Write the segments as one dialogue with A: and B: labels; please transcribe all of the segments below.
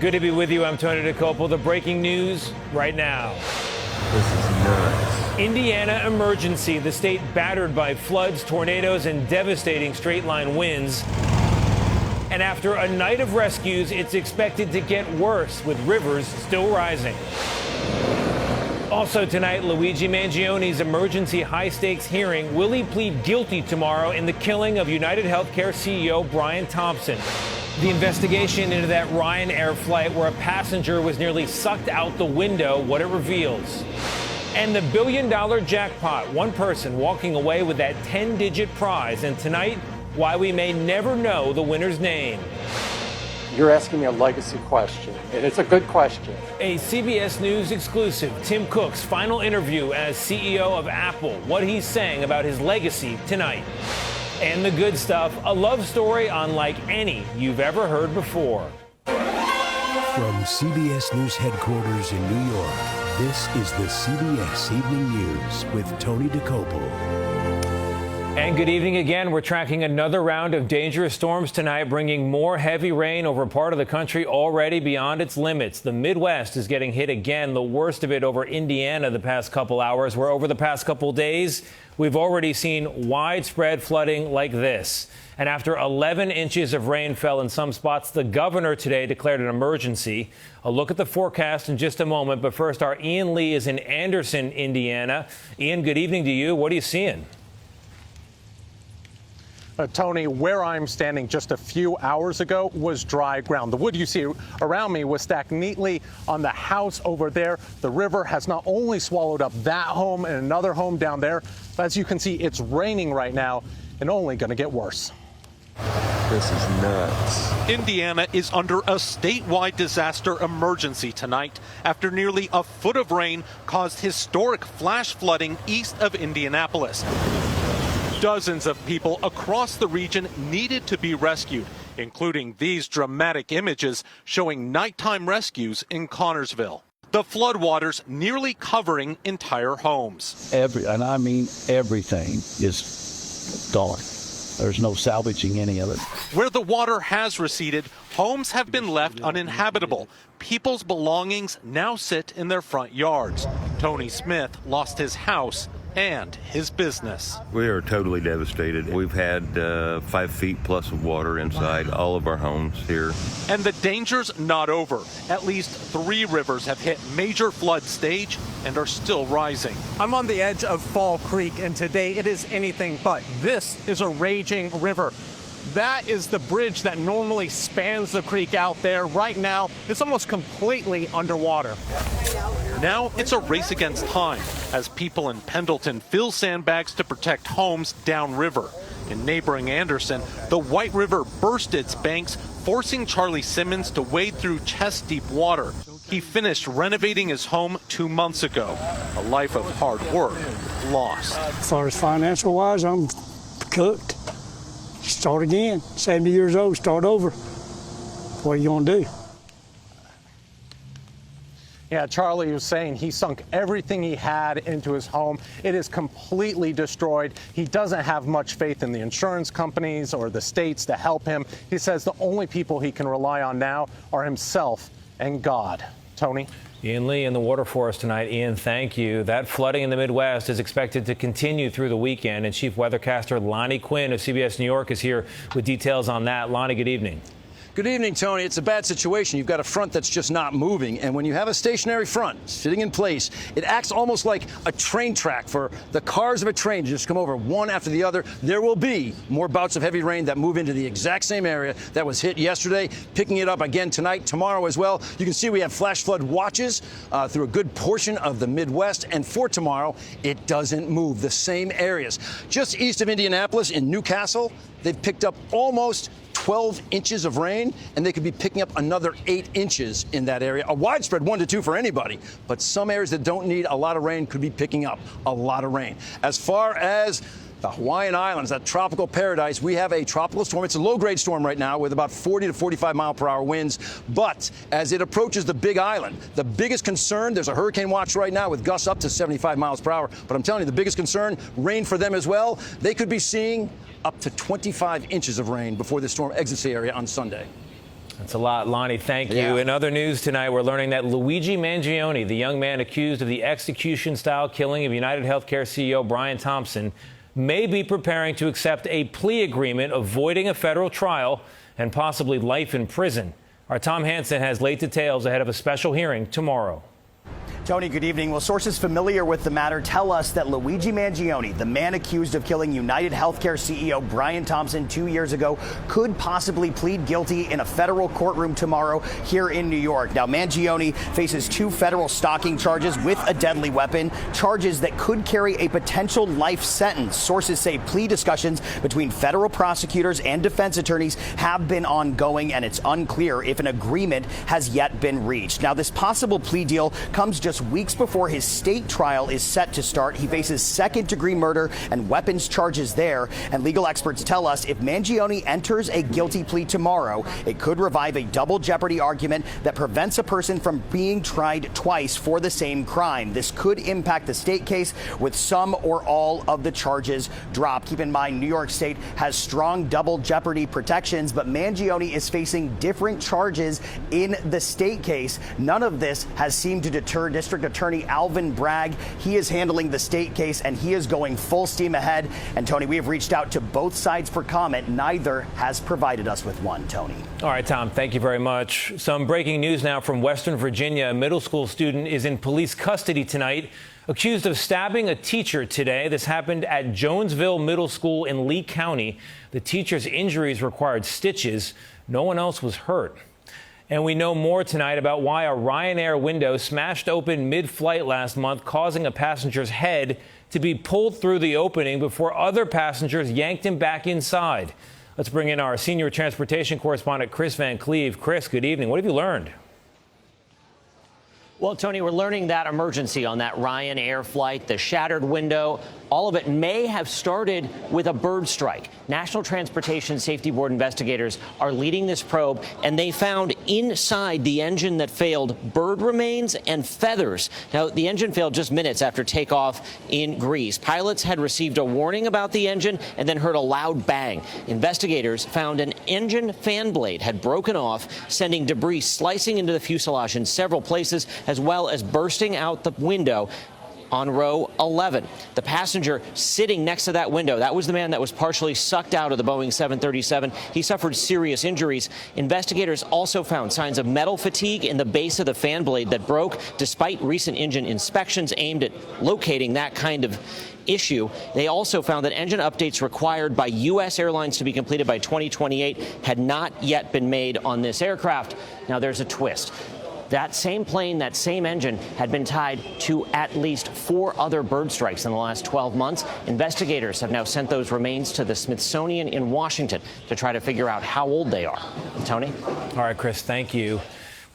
A: Good to be with you. I'm Tony DeCopel. The breaking news right now.
B: This is nuts.
A: Indiana emergency. The state battered by floods, tornadoes, and devastating straight-line winds. And after a night of rescues, it's expected to get worse, with rivers still rising. Also tonight, Luigi Mangione's emergency high-stakes hearing. Will he plead guilty tomorrow in the killing of United Healthcare CEO Brian Thompson? The investigation into that Ryanair flight where a passenger was nearly sucked out the window, what it reveals. And the billion-dollar jackpot, one person walking away with that 10-digit prize. And tonight, why we may never know the winner's name.
C: You're asking me a legacy question, and it's a good question.
A: A CBS News exclusive, Tim Cook's final interview as CEO of Apple, what he's saying about his legacy tonight. And the good stuff, a love story unlike any you've ever heard before.
D: From CBS News headquarters in New York, this is the CBS Evening News with Tony DeCopel.
A: And good evening again. We're tracking another round of dangerous storms tonight, bringing more heavy rain over part of the country already beyond its limits. The Midwest is getting hit again, the worst of it over Indiana the past couple hours, where over the past couple days, we've already seen widespread flooding like this. And after 11 inches of rain fell in some spots, the governor today declared an emergency. A look at the forecast in just a moment. But first, our Ian Lee is in Anderson, Indiana. Ian, good evening to you. What are you seeing?
C: Tony, where I'm standing just a few hours ago was dry ground. The wood you see around me was stacked neatly on the house over there. The river has not only swallowed up that home and another home down there, but as you can see, it's raining right now and only going to get worse.
B: This is nuts.
E: Indiana is under a statewide disaster emergency tonight after nearly a foot of rain caused historic flash flooding east of Indianapolis. Dozens of people across the region needed to be rescued, including these dramatic images showing nighttime rescues in Connorsville. The floodwaters nearly covering entire homes.
F: And I mean everything is gone. There's no salvaging any of it.
E: Where the water has receded, homes have been left uninhabitable. People's belongings now sit in their front yards. Tony Smith lost his house and his business.
B: We are totally devastated. We've had 5 feet plus of water inside all of our homes here.
E: And the danger's not over. At least 3 rivers have hit major flood stage and are still rising.
C: I'm on the edge of Fall Creek, and today it is anything but. This is a raging river. That is the bridge that normally spans the creek out there. Right now, it's almost completely underwater.
E: Now it's a race against time as people in Pendleton fill sandbags to protect homes downriver. In neighboring Anderson, the White River burst its banks, forcing Charlie Simmons to wade through chest-deep water. He finished renovating his home 2 months ago. A life of hard work lost.
G: As far as financial-wise, I'm cooked. Start again. 70 years old, start over. What are you going to do?
C: Yeah, Charlie was saying he sunk everything he had into his home. It is completely destroyed. He doesn't have much faith in the insurance companies or the states to help him. He says the only people he can rely on now are himself and God. Tony?
A: Ian Lee in the water for us tonight. Ian, thank you. That flooding in the Midwest is expected to continue through the weekend. And Chief Weathercaster Lonnie Quinn of CBS New York is here with details on that. Lonnie, good evening.
H: Good evening, Tony. It's a bad situation. You've got a front that's just not moving. And when you have a stationary front sitting in place, it acts almost like a train track for the cars of a train to just come over one after the other. There will be more bouts of heavy rain that move into the exact same area that was hit yesterday, picking it up again tonight, tomorrow as well. You can see we have flash flood watches through a good portion of the Midwest. And for tomorrow, it doesn't move. The same areas. Just east of Indianapolis in Newcastle, they've picked up almost 12 inches of rain, and they could be picking up another 8 inches in that area. A widespread 1 to 2 for anybody, but some areas that don't need a lot of rain could be picking up a lot of rain. As far as the Hawaiian Islands, that tropical paradise, we have a tropical storm. It's a low-grade storm right now with about 40 to 45 mile-per-hour winds. But as it approaches the Big Island, the biggest concern, there's a hurricane watch right now with gusts up to 75 miles per hour. But I'm telling you, the biggest concern, rain for them as well. They could be seeing up to 25 inches of rain before the storm exits the area on Sunday.
A: That's a lot, Lonnie. Thank you.
H: Yeah.
A: In other news tonight, we're learning that Luigi Mangione, the young man accused of the execution-style killing of United Healthcare CEO Brian Thompson, may be preparing to accept a plea agreement avoiding a federal trial and possibly life in prison. Our Tom Hansen has late details ahead of a special hearing tomorrow.
I: Tony, good evening. Well, sources familiar with the matter tell us that Luigi Mangione, the man accused of killing United Healthcare CEO Brian Thompson 2 years ago, could possibly plead guilty in a federal courtroom tomorrow here in New York. Now, Mangione faces 2 federal stalking charges with a deadly weapon, charges that could carry a potential life sentence. Sources say plea discussions between federal prosecutors and defense attorneys have been ongoing, and it's unclear if an agreement has yet been reached. Now, this possible plea deal comes just weeks before his state trial is set to start. He faces second-degree murder and weapons charges there. And legal experts tell us if Mangione enters a guilty plea tomorrow, it could revive a double jeopardy argument that prevents a person from being tried twice for the same crime. This could impact the state case with some or all of the charges dropped. Keep in mind, New York State has strong double jeopardy protections, but Mangione is facing different charges in the state case. None of this has seemed to deter District Attorney Alvin Bragg. He is handling the state case, and he is going full steam ahead. And, Tony, we have reached out to both sides for comment. Neither has provided us with one, Tony.
A: All right, Tom, thank you very much. Some breaking news now from Western Virginia. A middle school student is in police custody tonight, accused of stabbing a teacher today. This happened at Jonesville Middle School in Lee County. The teacher's injuries required stitches. No one else was hurt. And we know more tonight about why a Ryanair window smashed open mid-flight last month, causing a passenger's head to be pulled through the opening before other passengers yanked him back inside. Let's bring in our senior transportation correspondent, Chris Van Cleve. Chris, good evening. What have you learned?
J: Well, Tony, we're learning that emergency on that Ryanair flight, the shattered window, all of it may have started with a bird strike. National Transportation Safety Board investigators are leading this probe, and they found inside the engine that failed bird remains and feathers. Now, the engine failed just minutes after takeoff in Greece. Pilots had received a warning about the engine and then heard a loud bang. Investigators found an engine fan blade had broken off, sending debris slicing into the fuselage in several places, as well as bursting out the window on row 11. The passenger sitting next to that window, that was the man that was partially sucked out of the Boeing 737. He suffered serious injuries. Investigators also found signs of metal fatigue in the base of the fan blade that broke, despite recent engine inspections aimed at locating that kind of issue. They also found that engine updates required by U.S. airlines to be completed by 2028 had not yet been made on this aircraft. Now, there's a twist. That same plane, that same engine, had been tied to at least 4 other bird strikes in the last 12 months. Investigators have now sent those remains to the Smithsonian in Washington to try to figure out how old they are. Tony?
A: All right, Chris, thank you.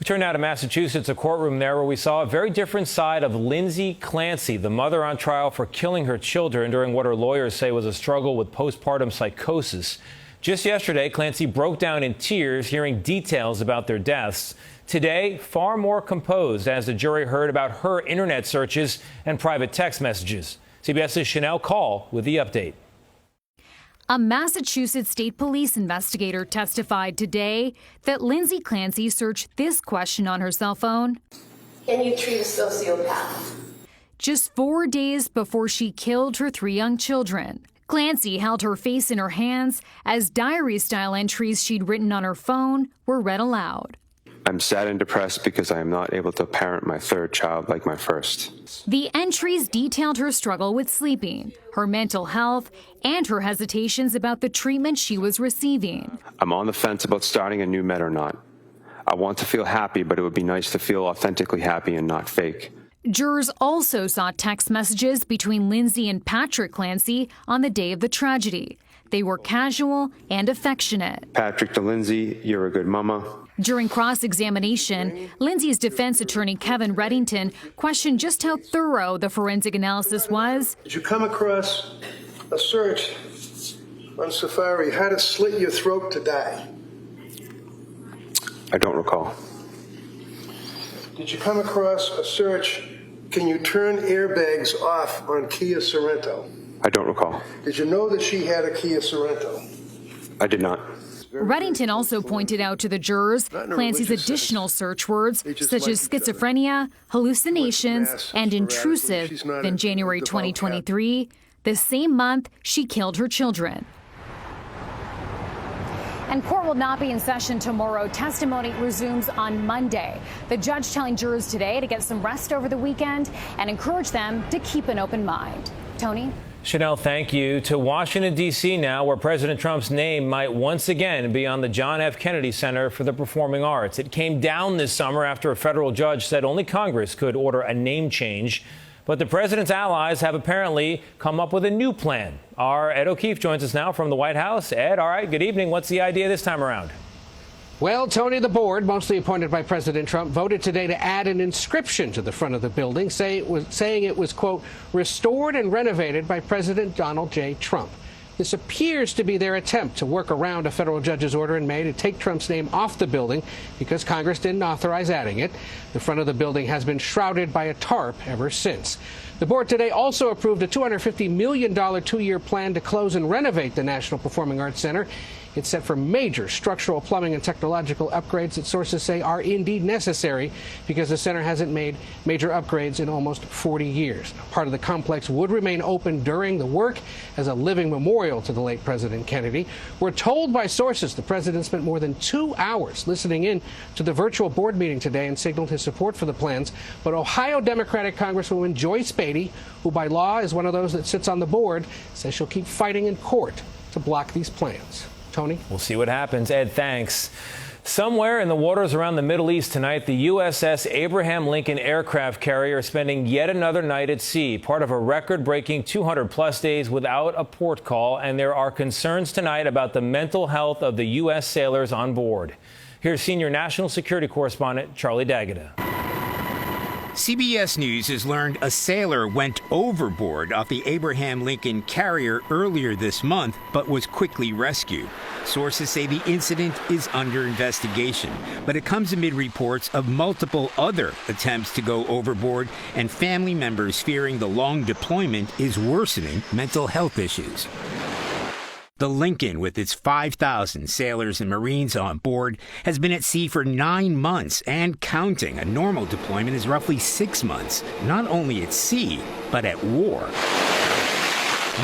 A: We turn now to Massachusetts, a courtroom there where we saw a very different side of Lindsay Clancy, the mother on trial for killing her children during what her lawyers say was a struggle with postpartum psychosis. Just yesterday, Clancy broke down in tears hearing details about their deaths. Today, far more composed as the jury heard about her internet searches and private text messages. CBS's Chanel Call with the update.
K: A Massachusetts State Police investigator testified today that Lindsay Clancy searched this question on her cell phone.
L: Can you treat a sociopath?
K: Just 4 days before she killed her 3 young children. Clancy held her face in her hands as diary-style entries she'd written on her phone were read aloud.
M: I'm sad and depressed because I am not able to parent my 3rd child like my 1st.
K: The entries detailed her struggle with sleeping, her mental health, and her hesitations about the treatment she was receiving.
M: I'm on the fence about starting a new med or not. I want to feel happy, but it would be nice to feel authentically happy and not fake.
K: Jurors also saw text messages between Lindsay and Patrick Clancy on the day of the tragedy. They were casual and affectionate.
M: Patrick to Lindsay, you're a good mama.
K: During cross-examination, Lindsay's defense attorney, Kevin Reddington, questioned just how thorough the forensic analysis was.
N: Did you come across a search on Safari, how to slit your throat to die?
M: I don't recall.
N: Did you come across a search, can you turn airbags off on Kia Sorento?
M: I don't recall.
N: Did you know that she had a Kia Sorento?
M: I did not.
K: Reddington also pointed out to the jurors Clancy's additional search words, such as schizophrenia, hallucinations, and intrusive, in January 2023, the same month she killed her children. And court will not be in session tomorrow. Testimony resumes on Monday. The judge telling jurors today to get some rest over the weekend and encourage them to keep an open mind. Tony?
A: Chanel, thank you. To Washington, D.C. now, where President Trump's name might once again be on the John F. Kennedy Center for the Performing Arts. It came down this summer after a federal judge said only Congress could order a name change. But the president's allies have apparently come up with a new plan. Our Ed O'Keefe joins us now from the White House. Ed, all right, good evening. What's the idea this time around?
O: Well, Tony, the board, mostly appointed by President Trump, voted today to add an inscription to the front of the building, saying it was, quote, restored and renovated by President Donald J. Trump. This appears to be their attempt to work around a federal judge's order in May to take Trump's name off the building because Congress didn't authorize adding it. The front of the building has been shrouded by a tarp ever since. The board today also approved a $250 million two-year plan to close and renovate the National Performing Arts Center. It's set for major structural, plumbing, and technological upgrades that sources say are indeed necessary because the center hasn't made major upgrades in almost 40 years. Part of the complex would remain open during the work as a living memorial to the late President Kennedy. We're told by sources the president spent more than 2 hours listening in to the virtual board meeting today and signaled his support for the plans. But Ohio Democratic Congresswoman Joyce Beatty, who by law is one of those that sits on the board, says she'll keep fighting in court to block these plans. Tony?
A: We'll see what happens. Ed, thanks. Somewhere in the waters around the Middle East tonight, the USS Abraham Lincoln aircraft carrier is spending yet another night at sea, part of a record-breaking 200-plus days without a port call, and there are concerns tonight about the mental health of the U.S. sailors on board. Here's senior national security correspondent Charlie D'Agata.
P: CBS News has learned a sailor went overboard off the Abraham Lincoln carrier earlier this month, but was quickly rescued. Sources say the incident is under investigation, but it comes amid reports of multiple other attempts to go overboard and family members fearing the long deployment is worsening mental health issues. The Lincoln, with its 5,000 sailors and Marines on board, has been at sea for 9 months and counting. A normal deployment is roughly 6 months, not only at sea, but at war.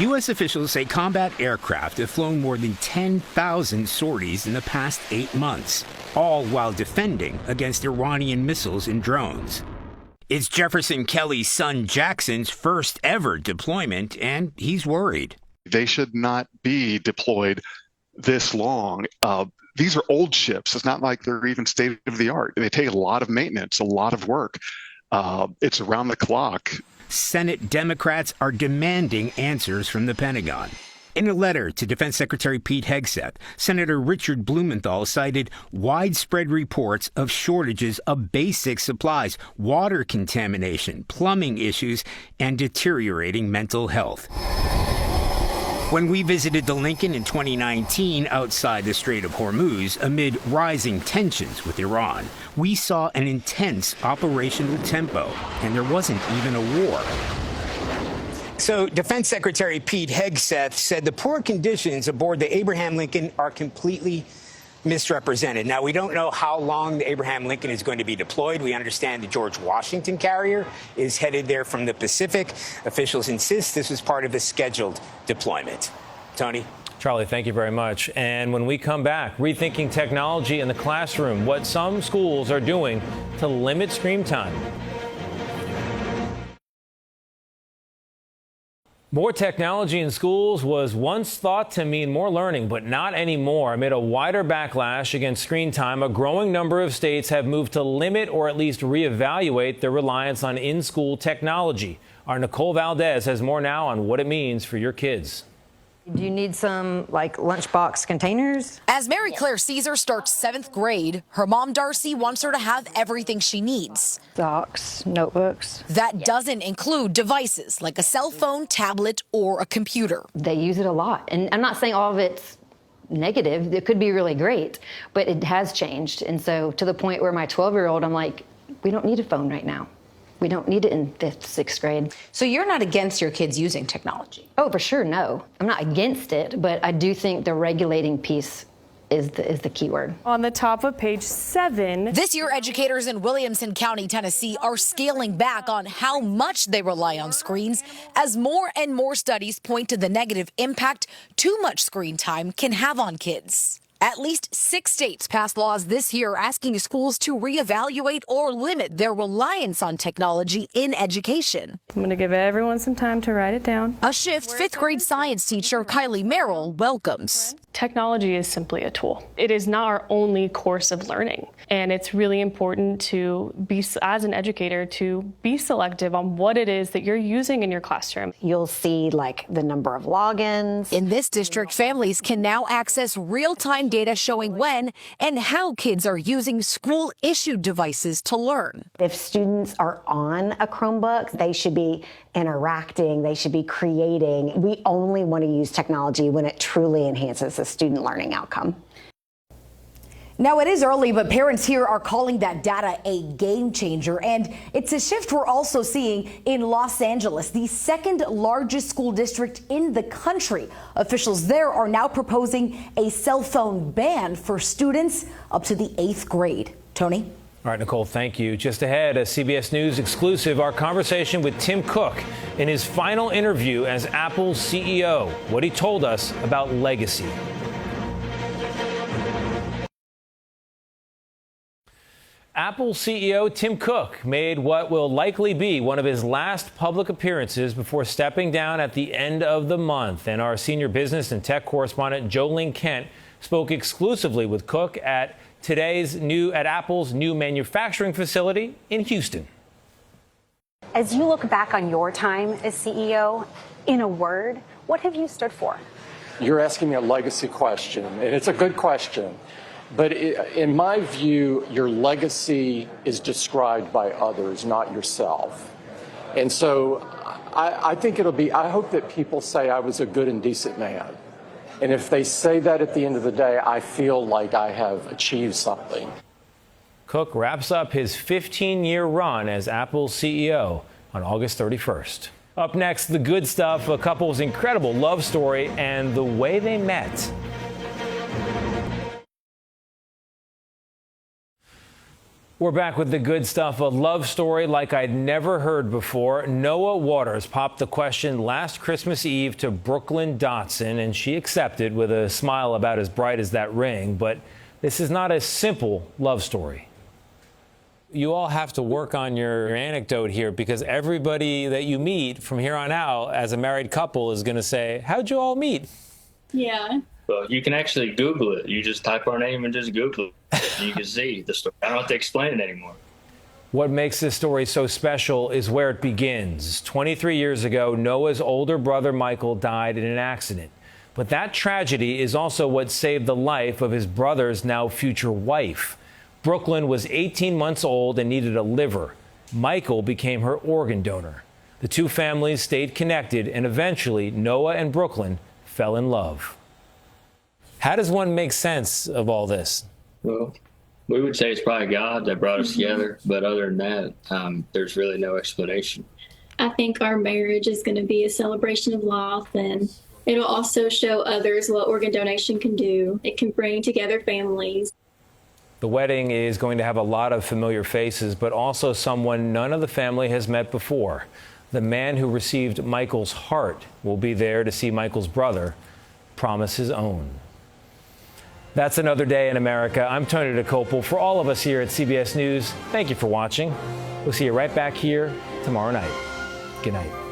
P: U.S. officials say combat aircraft have flown more than 10,000 sorties in the past 8 months, all while defending against Iranian missiles and drones. It's Jefferson Kelly's son Jackson's first ever deployment, and he's worried.
Q: They should not be deployed this long. These are old ships. It's not like they're even state of the art. They take a lot of maintenance, a lot of work. It's around the clock.
P: Senate Democrats are demanding answers from the Pentagon. In a letter to Defense Secretary Pete Hegseth, Senator Richard Blumenthal cited widespread reports of shortages of basic supplies, water contamination, plumbing issues, and deteriorating mental health. When we visited the Lincoln in 2019 outside the Strait of Hormuz amid rising tensions with Iran, we saw an intense operational tempo, and there wasn't even a war. So Defense Secretary Pete Hegseth said the poor conditions aboard the Abraham Lincoln are completely misrepresented. Now, we don't know how long the Abraham Lincoln is going to be deployed. We understand the George Washington carrier is headed there from the Pacific. Officials insist this was part of a scheduled deployment. Tony?
A: Charlie, thank you very much. And when we come back, rethinking technology in the classroom, what some schools are doing to limit screen time. More technology in schools was once thought to mean more learning, but not anymore. Amid a wider backlash against screen time, a growing number of states have moved to limit or at least reevaluate their reliance on in-school technology. Our Nicole Valdez has more now on what it means for your kids.
R: Do you need some, lunchbox containers?
S: As Mary Claire Caesar starts 7th grade, her mom, Darcy, wants her to have everything she needs.
R: Socks, notebooks.
S: That doesn't include devices like a cell phone, tablet, or a computer.
R: They use it a lot. And I'm not saying all of it's negative. It could be really great, but it has changed. And so to the point where my 12-year-old, I'm like, we don't need a phone right now. We don't need it in 5th, 6th grade.
S: So you're not against your kids using technology?
R: Oh, for sure, no. I'm not against it, but I do think the regulating piece is the key word.
T: On the top of page 7.
S: This year, educators in Williamson County, Tennessee are scaling back on how much they rely on screens as more and more studies point to the negative impact too much screen time can have on kids. At least 6 states passed laws this year asking schools to reevaluate or limit their reliance on technology in education.
T: I'm going to give everyone some time to write it down.
S: A shift 5th grade science teacher Kylie Merrill welcomes.
T: Technology is simply a tool. It is not our only course of learning. And it's really important to be, as an educator, to be selective on what it is that you're using in your classroom.
R: You'll see like the number of logins.
S: In this district, families can now access real-time data showing when and how kids are using school-issued devices to learn.
R: If students are on a Chromebook, they should be interacting, they should be creating. We only want to use technology when it truly enhances the student learning outcome.
S: Now, it is early, but parents here are calling that data a game changer. And it's a shift we're also seeing in Los Angeles, the second largest school district in the country. Officials there are now proposing a cell phone ban for students up to the 8th grade. Tony?
A: All right, Nicole, thank you. Just ahead, a CBS News exclusive, our conversation with Tim Cook in his final interview as Apple's CEO, what he told us about legacy. Apple CEO Tim Cook made what will likely be one of his last public appearances before stepping down at the end of the month. And our senior business and tech correspondent Jolene Kent spoke exclusively with Cook at Apple's new manufacturing facility in Houston.
U: As you look back on your time as CEO, in a word, what have you stood for?
V: You're asking me a legacy question, and it's a good question. But in my view, your legacy is described by others, not yourself. And so I think I hope that people say I was a good and decent man. And if they say that at the end of the day, I feel like I have achieved something.
A: Cook wraps up his 15-year run as Apple's CEO on August 31st. Up next, the good stuff, a couple's incredible love story and the way they met. We're back with the good stuff, a love story like I'd never heard before. Noah Waters popped the question last Christmas Eve to Brooklyn Dotson, and she accepted with a smile about as bright as that ring. But this is not a simple love story. You all have to work on your anecdote here, because everybody that you meet from here on out as a married couple is going to say, how'd you all meet?
W: Yeah. Well, you can actually Google it. You just type our name and just Google it. You can see the story. I don't have to explain it anymore.
A: What makes this story so special is where it begins. 23 years ago, Noah's older brother Michael died in an accident. But that tragedy is also what saved the life of his brother's now future wife. Brooklyn was 18 months old and needed a liver. Michael became her organ donor. The two families stayed connected, and eventually Noah and Brooklyn fell in love. How does one make sense of all this?
W: Well, we would say it's probably God that brought us together, but other than that, there's really no explanation.
L: I think our marriage is going to be a celebration of life, and it'll also show others what organ donation can do. It can bring together families.
A: The wedding is going to have a lot of familiar faces, but also someone none of the family has met before. The man who received Michael's heart will be there to see Michael's brother promise his own. That's another day in America. I'm Tony DeCopel. For all of us here at CBS News, thank you for watching. We'll see you right back here tomorrow night. Good night.